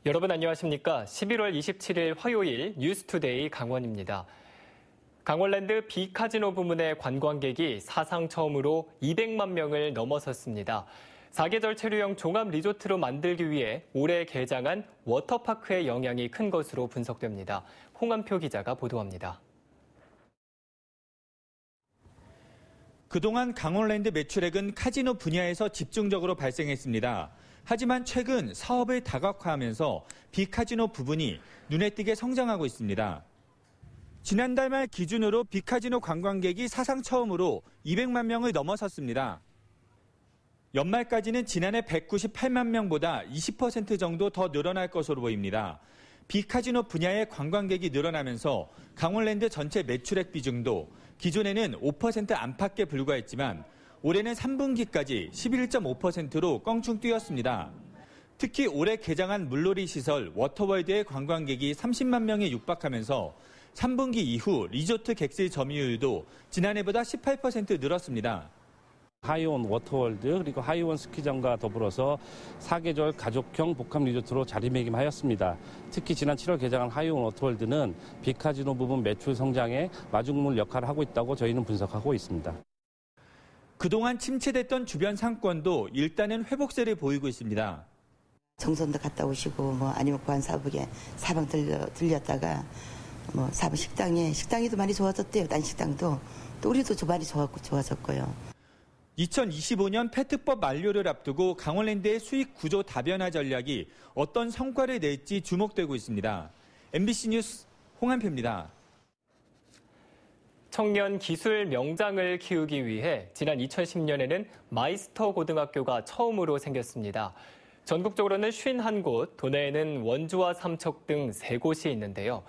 여러분 안녕하십니까? 11월 27일 화요일 뉴스투데이 강원입니다. 강원랜드 비카지노 부문의 관광객이 사상 처음으로 200만 명을 넘어섰습니다. 4계절 체류형 종합 리조트로 만들기 위해 올해 개장한 워터파크의 영향이 큰 것으로 분석됩니다. 홍한표 기자가 보도합니다. 그동안 강원랜드 매출액은 카지노 분야에서 집중적으로 발생했습니다. 하지만 최근 사업을 다각화하면서 비카지노 부분이 눈에 띄게 성장하고 있습니다. 지난달 말 기준으로 비카지노 관광객이 사상 처음으로 200만 명을 넘어섰습니다. 연말까지는 지난해 198만 명보다 20% 정도 더 늘어날 것으로 보입니다. 비카지노 분야의 관광객이 늘어나면서 강원랜드 전체 매출액 비중도 기존에는 5% 안팎에 불과했지만 올해는 3분기까지 11.5%로 껑충 뛰었습니다. 특히 올해 개장한 물놀이 시설 워터월드의 관광객이 30만 명에 육박하면서 3분기 이후 리조트 객실 점유율도 지난해보다 18% 늘었습니다. 하이온 워터월드 그리고 하이온 스키장과 더불어서 4계절 가족형 복합 리조트로 자리매김하였습니다. 특히 지난 7월 개장한 하이온 워터월드는 비카지노 부분 매출 성장에 마중물 역할을 하고 있다고 저희는 분석하고 있습니다. 그동안 침체됐던 주변 상권도 일단은 회복세를 보이고 있습니다. 정선도 갔다 오시고 아니면 관사북에 사방 들렸다가 사방 식당이도 많이 좋아졌대요. 딴 식당도 또 우리도 많이 좋아졌고요. 2025년 페트법 만료를 앞두고 강원랜드의 수익 구조 다변화 전략이 어떤 성과를 낼지 주목되고 있습니다. MBC 뉴스 홍한표입니다. 청년 기술 명장을 키우기 위해 지난 2010년에는 마이스터 고등학교가 처음으로 생겼습니다. 전국적으로는 51곳, 도내에는 원주와 삼척 등 3곳이 있는데요.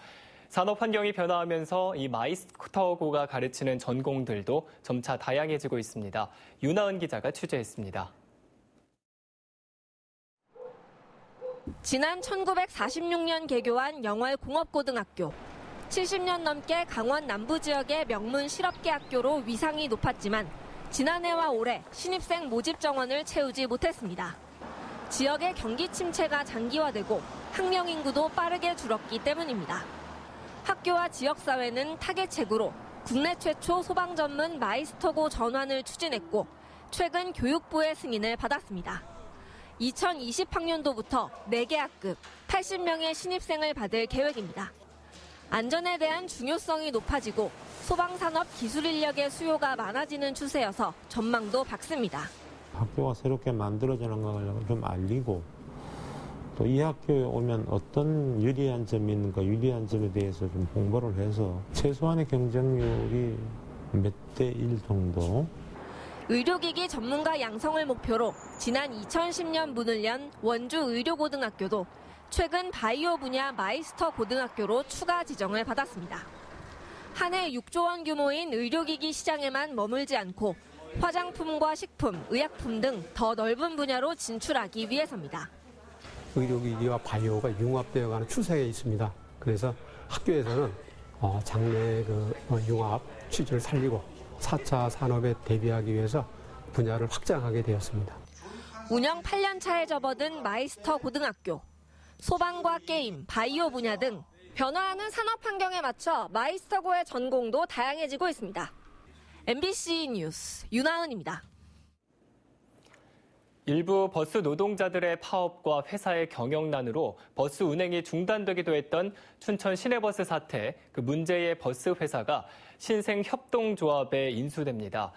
산업 환경이 변화하면서 이 마이스터고가 가르치는 전공들도 점차 다양해지고 있습니다. 윤하은 기자가 취재했습니다. 지난 1946년 개교한 영월공업고등학교. 70년 넘게 강원 남부 지역의 명문 실업계 학교로 위상이 높았지만 지난해와 올해 신입생 모집 정원을 채우지 못했습니다. 지역의 경기 침체가 장기화되고 학령 인구도 빠르게 줄었기 때문입니다. 학교와 지역사회는 타겟책으로 국내 최초 소방 전문 마이스터고 전환을 추진했고 최근 교육부의 승인을 받았습니다. 2020학년도부터 4개 학급 80명의 신입생을 받을 계획입니다. 안전에 대한 중요성이 높아지고 소방산업 기술 인력의 수요가 많아지는 추세여서 전망도 밝습니다. 학교가 새롭게 만들어지는 걸 좀 알리고 또 이 학교에 오면 어떤 유리한 점이 있는가 유리한 점에 대해서 좀 홍보를 해서 최소한의 경쟁률이 몇 대 1 정도. 의료기기 전문가 양성을 목표로 지난 2010년 문을 연 원주 의료고등학교도 최근 바이오 분야 마이스터 고등학교로 추가 지정을 받았습니다. 한 해 6조 원 규모인 의료기기 시장에만 머물지 않고 화장품과 식품, 의약품 등 더 넓은 분야로 진출하기 위해서입니다. 의료기기와 바이오가 융합되어가는 추세에 있습니다. 그래서 학교에서는 장래 융합 취지를 살리고 4차 산업에 대비하기 위해서 분야를 확장하게 되었습니다. 운영 8년 차에 접어든 마이스터 고등학교. 소방과 게임, 바이오 분야 등 변화하는 산업 환경에 맞춰 마이스터고의 전공도 다양해지고 있습니다. MBC 뉴스 윤하은입니다. 일부 버스 노동자들의 파업과 회사의 경영난으로 버스 운행이 중단되기도 했던 춘천 시내버스 사태, 그 문제의 버스 회사가 신생협동조합에 인수됩니다.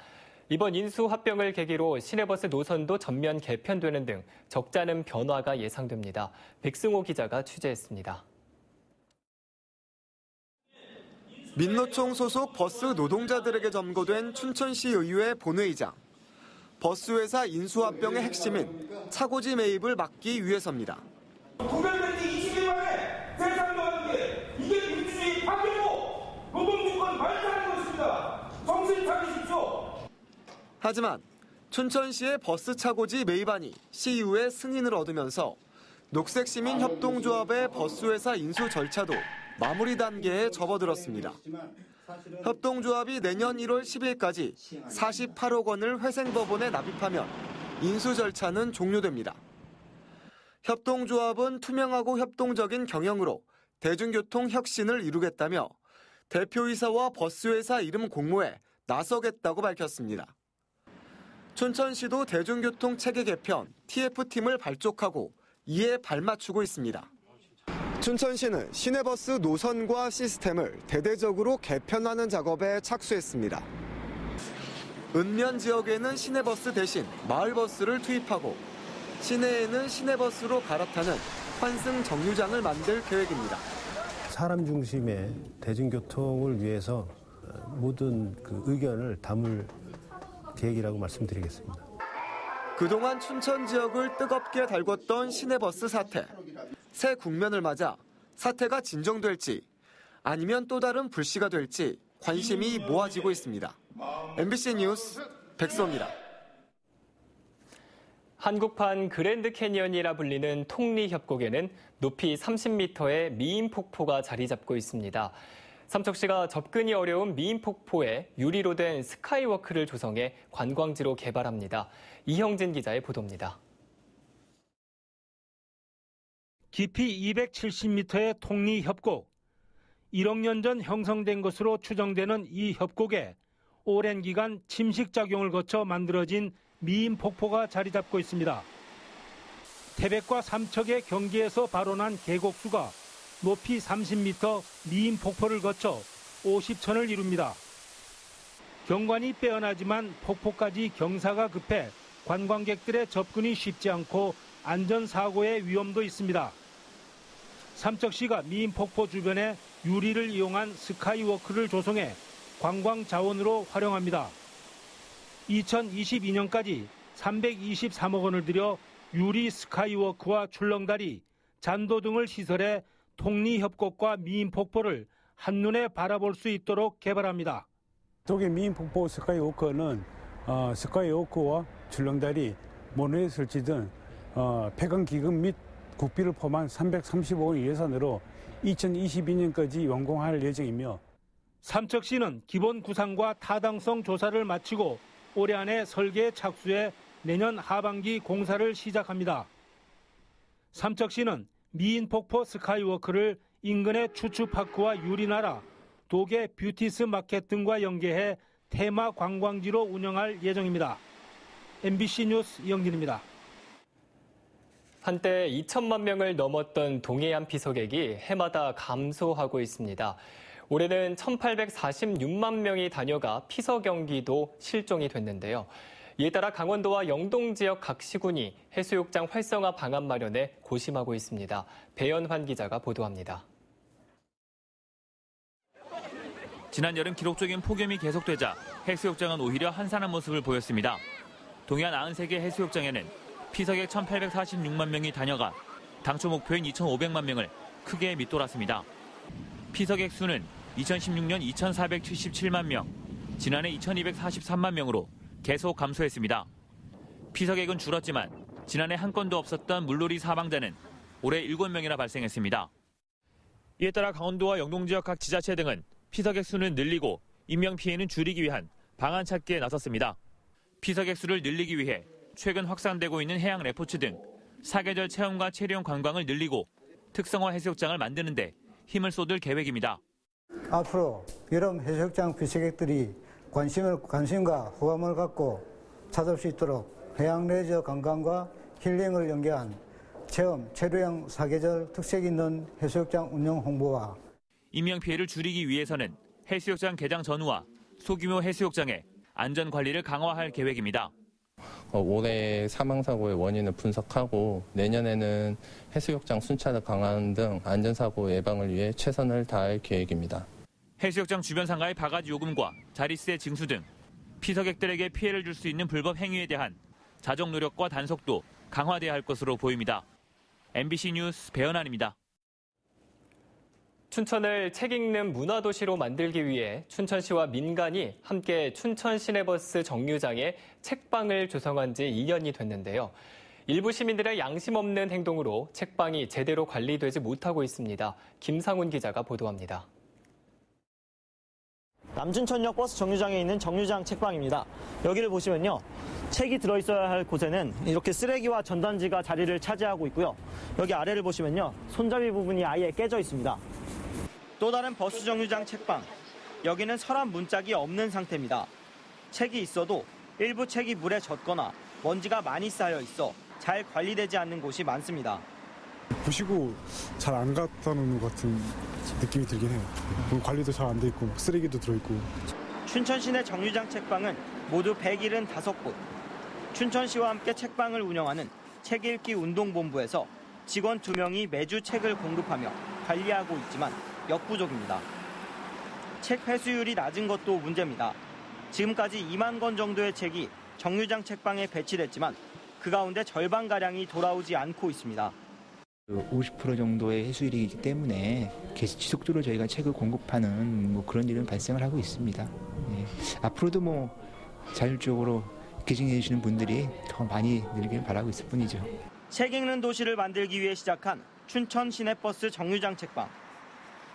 이번 인수 합병을 계기로 시내버스 노선도 전면 개편되는 등 적잖은 변화가 예상됩니다. 백승호 기자가 취재했습니다. 민노총 소속 버스 노동자들에게 점거된 춘천시 의회 본회의장. 버스회사 인수합병의 핵심인 차고지 매입을 막기 위해서입니다. 구별된 지 20일 만에 세상 놓았는데 이게 민주주의 파괴고 노동주권 발달하는 것입니다. 정신 차리십시오. 하지만 춘천시의 버스 차고지 매입안이 시의회 승인을 얻으면서 녹색시민협동조합의 버스회사 인수 절차도 마무리 단계에 접어들었습니다. 협동조합이 내년 1월 10일까지 48억 원을 회생법원에 납입하면 인수 절차는 종료됩니다. 협동조합은 투명하고 협동적인 경영으로 대중교통 혁신을 이루겠다며 대표이사와 버스회사 이름 공모에 나서겠다고 밝혔습니다. 춘천시도 대중교통 체계 개편 TF팀을 발족하고 이에 발맞추고 있습니다. 춘천시는 시내버스 노선과 시스템을 대대적으로 개편하는 작업에 착수했습니다. 읍면 지역에는 시내버스 대신 마을버스를 투입하고 시내에는 시내버스로 갈아타는 환승 정류장을 만들 계획입니다. 사람 중심의 대중교통을 위해서 모든 의견을 담을 계획이라고 말씀드리겠습니다. 그동안 춘천 지역을 뜨겁게 달궜던 시내버스 사태. 새 국면을 맞아 사태가 진정될지 아니면 또 다른 불씨가 될지 관심이 모아지고 있습니다. MBC 뉴스 백성이라. 한국판 그랜드 캐니언이라 불리는 통리협곡에는 높이 30m의 미인 폭포가 자리 잡고 있습니다. 삼척시가 접근이 어려운 미인 폭포에 유리로 된 스카이워크를 조성해 관광지로 개발합니다. 이형진 기자의 보도입니다. 깊이 270m의 통리협곡. 1억 년 전 형성된 것으로 추정되는 이 협곡에 오랜 기간 침식작용을 거쳐 만들어진 미인 폭포가 자리 잡고 있습니다. 태백과 삼척의 경계에서 발원한 계곡수가 높이 30m 미인 폭포를 거쳐 50천을 이룹니다. 경관이 빼어나지만 폭포까지 경사가 급해 관광객들의 접근이 쉽지 않고 안전사고의 위험도 있습니다. 삼척시가 미인 폭포 주변에 유리를 이용한 스카이워크를 조성해 관광 자원으로 활용합니다. 2022년까지 323억 원을 들여 유리 스카이워크와 출렁다리, 잔도 등을 시설해 통리협곡과 미인 폭포를 한눈에 바라볼 수 있도록 개발합니다. 독일 미인 폭포 스카이워크는 스카이워크와 출렁다리, 모노레일 설치 등 폐광 기금 및 국비를 포함한 335억 원 예산으로 2022년까지 완공할 예정이며 삼척시는 기본 구상과 타당성 조사를 마치고 올해 안에 설계에 착수해 내년 하반기 공사를 시작합니다. 삼척시는 미인 폭포 스카이워크를 인근의 추추파크와 유리나라, 도계 뷰티스 마켓 등과 연계해 테마 관광지로 운영할 예정입니다. MBC 뉴스 이영진입니다. 한때 2천만 명을 넘었던 동해안 피서객이 해마다 감소하고 있습니다. 올해는 1,846만 명이 다녀가 피서 경기도 실종이 됐는데요. 이에 따라 강원도와 영동 지역 각 시군이 해수욕장 활성화 방안 마련에 고심하고 있습니다. 배연환 기자가 보도합니다. 지난 여름 기록적인 폭염이 계속되자 해수욕장은 오히려 한산한 모습을 보였습니다. 동해안 93개 해수욕장에는 피서객 1,846만 명이 다녀가 당초 목표인 2,500만 명을 크게 밑돌았습니다. 피서객 수는 2016년 2,477만 명, 지난해 2,243만 명으로 계속 감소했습니다. 피서객은 줄었지만 지난해 한 건도 없었던 물놀이 사망자는 올해 7명이나 발생했습니다. 이에 따라 강원도와 영동 지역 각 지자체 등은 피서객 수는 늘리고 인명 피해는 줄이기 위한 방안 찾기에 나섰습니다. 피서객 수를 늘리기 위해 최근 확산되고 있는 해양 레포츠 등 사계절 체험과 체류형 관광을 늘리고 특성화 해수욕장을 만드는 데 힘을 쏟을 계획입니다. 앞으로 여름 해수욕장 피서객들이 관심과 호감을 갖고 찾을 수 있도록 해양 레저 관광과 힐링을 연계한 체험, 체류형 사계절 특색 있는 해수욕장 운영 홍보와 인명피해를 줄이기 위해서는 해수욕장 개장 전후와 소규모 해수욕장의 안전관리를 강화할 계획입니다. 올해 사망사고의 원인을 분석하고 내년에는 해수욕장 순찰을 강화하는 등 안전사고 예방을 위해 최선을 다할 계획입니다. 해수욕장 주변 상가의 바가지 요금과 자릿세 징수 등 피서객들에게 피해를 줄 수 있는 불법 행위에 대한 자정 노력과 단속도 강화돼야 할 것으로 보입니다. MBC 뉴스 배연환입니다. 춘천을 책 읽는 문화도시로 만들기 위해 춘천시와 민간이 함께 춘천 시내버스 정류장에 책방을 조성한 지 2년이 됐는데요. 일부 시민들의 양심 없는 행동으로 책방이 제대로 관리되지 못하고 있습니다. 김상훈 기자가 보도합니다. 남춘천역 버스 정류장에 있는 정류장 책방입니다. 여기를 보시면요. 책이 들어있어야 할 곳에는 이렇게 쓰레기와 전단지가 자리를 차지하고 있고요. 여기 아래를 보시면요. 손잡이 부분이 아예 깨져 있습니다. 또 다른 버스 정류장 책방. 여기는 서랍 문짝이 없는 상태입니다. 책이 있어도 일부 책이 물에 젖거나 먼지가 많이 쌓여 있어 잘 관리되지 않는 곳이 많습니다. 부시고 잘 안 갖다 놓는 것 같은 느낌이 들긴 해요. 관리도 잘 안 돼 있고 쓰레기도 들어있고. 춘천 시내 정류장 책방은 모두 175곳. 춘천시와 함께 책방을 운영하는 책 읽기 운동본부에서 직원 2명이 매주 책을 공급하며 관리하고 있지만 역부족입니다. 책 회수율이 낮은 것도 문제입니다. 지금까지 2만 권 정도의 책이 정류장 책방에 배치됐지만 그 가운데 절반가량이 돌아오지 않고 있습니다. 50% 정도의 회수율이기 때문에 계속 지속적으로 저희가 책을 공급하는 그런 일은 발생을 하고 있습니다. 예. 앞으로도 자율적으로 기증해 주시는 분들이 더 많이 늘길 바라고 있을 뿐이죠. 책 읽는 도시를 만들기 위해 시작한 춘천 시내버스 정류장 책방.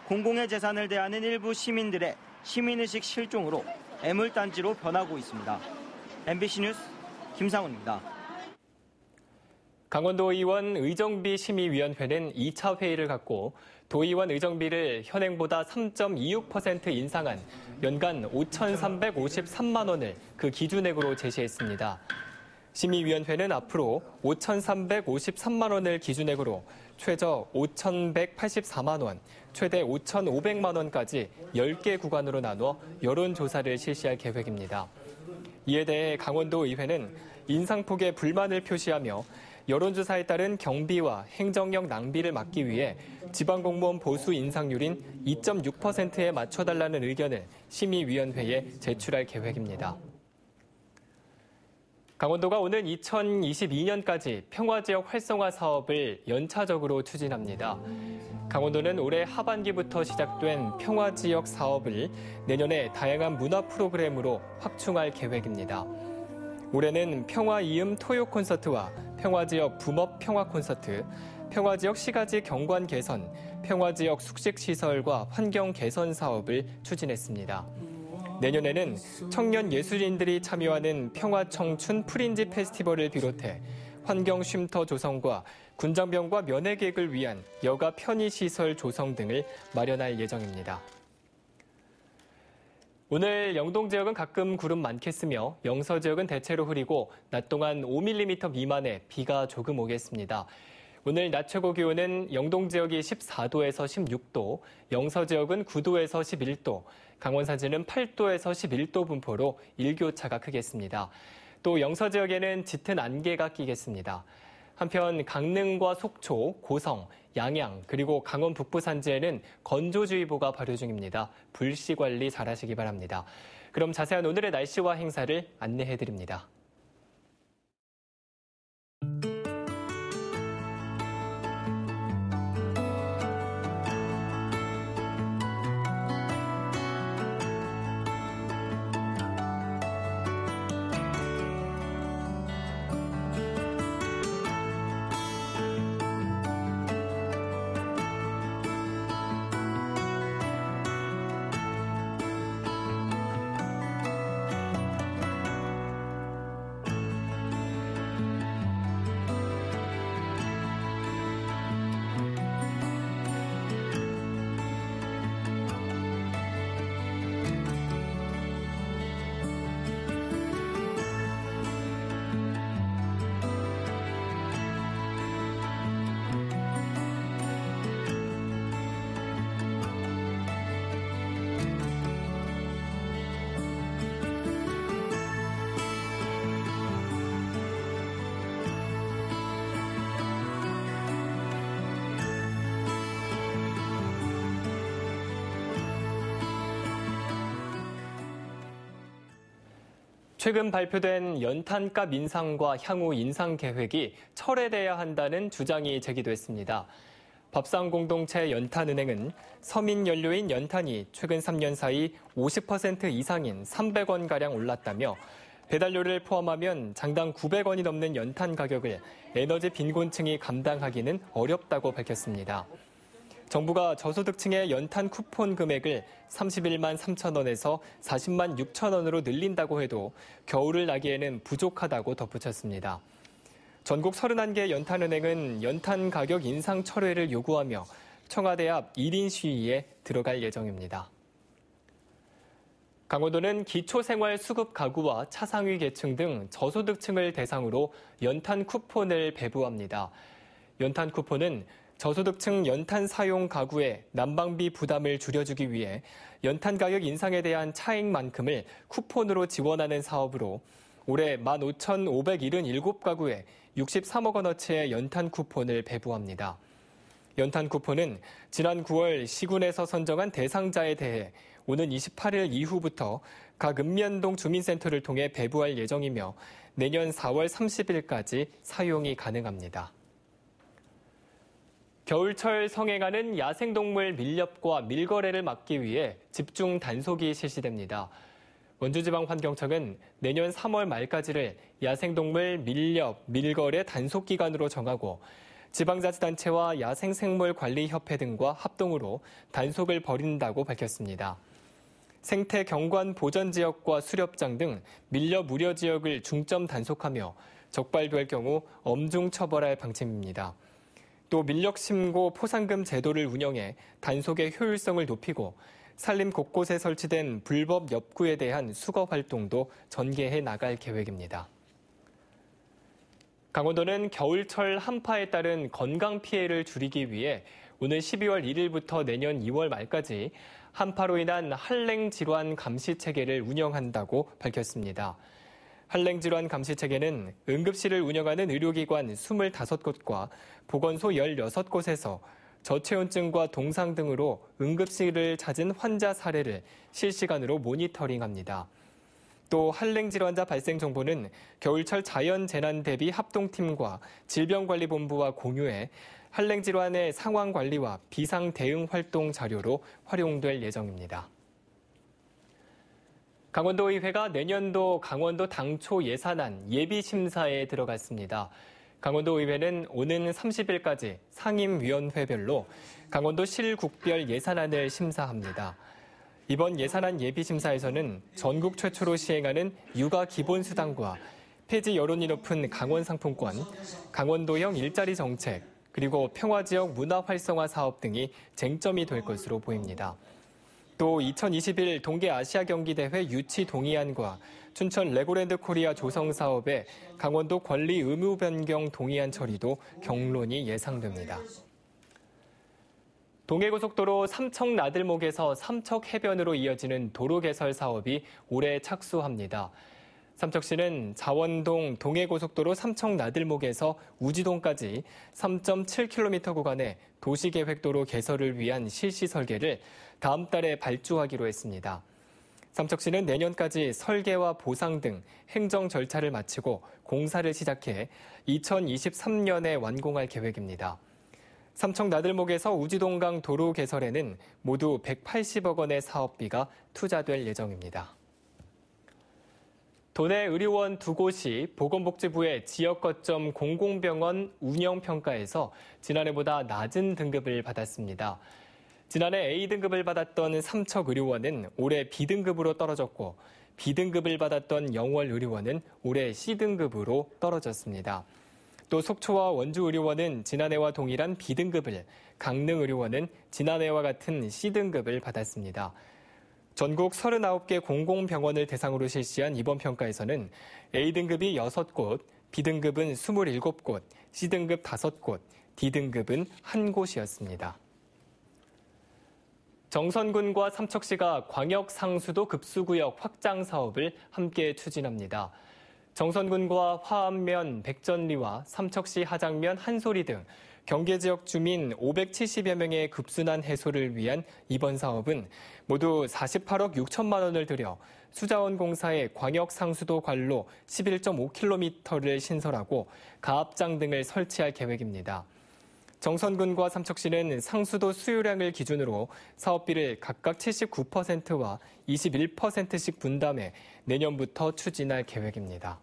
공공의 재산을 대하는 일부 시민들의 시민의식 실종으로 애물단지로 변하고 있습니다. MBC 뉴스 김상훈입니다. 강원도의원 의정비 심의위원회는 2차 회의를 갖고 도의원 의정비를 현행보다 3.26% 인상한 연간 5,353만 원을 그 기준액으로 제시했습니다. 심의위원회는 앞으로 5,353만 원을 기준액으로 최저 5,184만 원, 최대 5,500만 원까지 10개 구간으로 나눠 여론조사를 실시할 계획입니다. 이에 대해 강원도의회는 인상폭에 불만을 표시하며 여론조사에 따른 경비와 행정력 낭비를 막기 위해 지방공무원 보수 인상률인 2.6%에 맞춰달라는 의견을 심의위원회에 제출할 계획입니다. 강원도가 오는 2022년까지 평화지역 활성화 사업을 연차적으로 추진합니다. 강원도는 올해 하반기부터 시작된 평화지역 사업을 내년에 다양한 문화 프로그램으로 확충할 계획입니다. 올해는 평화이음 토요 콘서트와 평화지역 붐업 평화 콘서트, 평화지역 시가지 경관 개선, 평화지역 숙식시설과 환경 개선 사업을 추진했습니다. 내년에는 청년 예술인들이 참여하는 평화청춘 프린지 페스티벌을 비롯해 환경 쉼터 조성과 군장병과 면회객을 위한 여가 편의시설 조성 등을 마련할 예정입니다. 오늘 영동 지역은 가끔 구름 많겠으며 영서 지역은 대체로 흐리고 낮 동안 5mm 미만의 비가 조금 오겠습니다. 오늘 낮 최고 기온은 영동 지역이 14도에서 16도, 영서 지역은 9도에서 11도, 강원 산지는 8도에서 11도 분포로 일교차가 크겠습니다. 또 영서 지역에는 짙은 안개가 끼겠습니다. 한편 강릉과 속초, 고성, 양양 그리고 강원 북부 산지에는 건조주의보가 발효 중입니다. 불씨 관리 잘하시기 바랍니다. 그럼 자세한 오늘의 날씨와 행사를 안내해드립니다. 최근 발표된 연탄값 인상과 향후 인상 계획이 철회돼야 한다는 주장이 제기됐습니다. 밥상공동체 연탄은행은 서민연료인 연탄이 최근 3년 사이 50% 이상인 300원가량 올랐다며 배달료를 포함하면 장당 900원이 넘는 연탄 가격을 에너지 빈곤층이 감당하기는 어렵다고 밝혔습니다. 정부가 저소득층의 연탄 쿠폰 금액을 31만 3천 원에서 40만 6천 원으로 늘린다고 해도 겨울을 나기에는 부족하다고 덧붙였습니다. 전국 31개 연탄은행은 연탄 가격 인상 철회를 요구하며 청와대 앞 1인 시위에 들어갈 예정입니다. 강원도는 기초생활수급 가구와 차상위 계층 등 저소득층을 대상으로 연탄 쿠폰을 배부합니다. 연탄 쿠폰은 저소득층 연탄 사용 가구의 난방비 부담을 줄여주기 위해 연탄 가격 인상에 대한 차익만큼을 쿠폰으로 지원하는 사업으로 올해 15,577가구에 63억 원어치의 연탄 쿠폰을 배부합니다. 연탄 쿠폰은 지난 9월 시군에서 선정한 대상자에 대해 오는 28일 이후부터 각 읍면동 주민센터를 통해 배부할 예정이며 내년 4월 30일까지 사용이 가능합니다. 겨울철 성행하는 야생동물 밀렵과 밀거래를 막기 위해 집중 단속이 실시됩니다. 원주지방환경청은 내년 3월 말까지를 야생동물 밀렵, 밀거래 단속 기간으로 정하고 지방자치단체와 야생생물관리협회 등과 합동으로 단속을 벌인다고 밝혔습니다. 생태 경관 보전 지역과 수렵장 등 밀렵 우려 지역을 중점 단속하며 적발될 경우 엄중 처벌할 방침입니다. 또 밀렵 신고 포상금 제도를 운영해 단속의 효율성을 높이고 산림 곳곳에 설치된 불법 엽구에 대한 수거 활동도 전개해 나갈 계획입니다. 강원도는 겨울철 한파에 따른 건강 피해를 줄이기 위해 오늘 12월 1일부터 내년 2월 말까지 한파로 인한 한랭질환 감시체계를 운영한다고 밝혔습니다. 한랭질환 감시체계는 응급실을 운영하는 의료기관 25곳과 보건소 16곳에서 저체온증과 동상 등으로 응급실을 찾은 환자 사례를 실시간으로 모니터링합니다. 또 한랭질환자 발생 정보는 겨울철 자연재난 대비 합동팀과 질병관리본부와 공유해 한랭질환의 상황 관리와 비상 대응 활동 자료로 활용될 예정입니다. 강원도의회가 내년도 강원도 당초 예산안 예비심사에 들어갔습니다. 강원도의회는 오는 30일까지 상임위원회별로 강원도 실국별 예산안을 심사합니다. 이번 예산안 예비심사에서는 전국 최초로 시행하는 육아 기본수당과 폐지 여론이 높은 강원 상품권, 강원도형 일자리 정책, 그리고 평화지역 문화 활성화 사업 등이 쟁점이 될 것으로 보입니다. 또 2021 동계 아시아 경기대회 유치 동의안과 춘천 레고랜드 코리아 조성 사업의 강원도 권리 의무 변경 동의안 처리도 경론이 예상됩니다. 동해고속도로 삼척 나들목에서 삼척 해변으로 이어지는 도로 개설 사업이 올해 착수합니다. 삼척시는 자원동 동해고속도로 삼척 나들목에서 우지동까지 3.7km 구간의 도시계획도로 개설을 위한 실시 설계를 다음 달에 발주하기로 했습니다. 삼척시는 내년까지 설계와 보상 등 행정 절차를 마치고 공사를 시작해 2023년에 완공할 계획입니다. 삼척 나들목에서 우지동강 도로 개설에는 모두 180억 원의 사업비가 투자될 예정입니다. 도내 의료원 2곳이 보건복지부의 지역 거점 공공병원 운영평가에서 지난해보다 낮은 등급을 받았습니다. 지난해 A등급을 받았던 삼척의료원은 올해 B등급으로 떨어졌고 B등급을 받았던 영월의료원은 올해 C등급으로 떨어졌습니다. 또 속초와 원주의료원은 지난해와 동일한 B등급을, 강릉의료원은 지난해와 같은 C등급을 받았습니다. 전국 39개 공공병원을 대상으로 실시한 이번 평가에서는 A등급이 6곳, B등급은 27곳, C등급 5곳, D등급은 1곳이었습니다. 정선군과 삼척시가 광역상수도 급수구역 확장 사업을 함께 추진합니다. 정선군과 화암면, 백전리와 삼척시 하장면, 한소리 등 경계 지역 주민 570여 명의 급순환 해소를 위한 이번 사업은 모두 48억 6천만 원을 들여 수자원공사의 광역상수도 관로 11.5km를 신설하고 가압장 등을 설치할 계획입니다. 정선군과 삼척시는 상수도 수요량을 기준으로 사업비를 각각 79%와 21%씩 분담해 내년부터 추진할 계획입니다.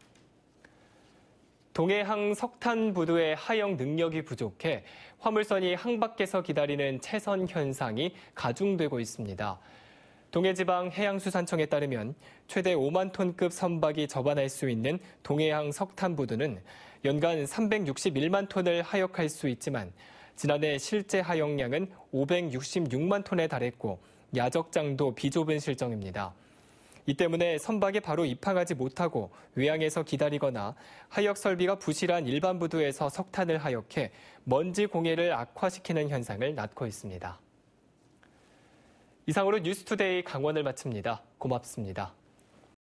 동해항 석탄부두의 하역 능력이 부족해 화물선이 항밖에서 기다리는 채선 현상이 가중되고 있습니다. 동해지방해양수산청에 따르면 최대 5만 톤급 선박이 접안할 수 있는 동해항 석탄부두는 연간 361만 톤을 하역할 수 있지만 지난해 실제 하역량은 566만 톤에 달했고 야적장도 비좁은 실정입니다. 이 때문에 선박이 바로 입항하지 못하고 외항에서 기다리거나 하역 설비가 부실한 일반 부두에서 석탄을 하역해 먼지 공해를 악화시키는 현상을 낳고 있습니다. 이상으로 뉴스투데이 강원을 마칩니다. 고맙습니다.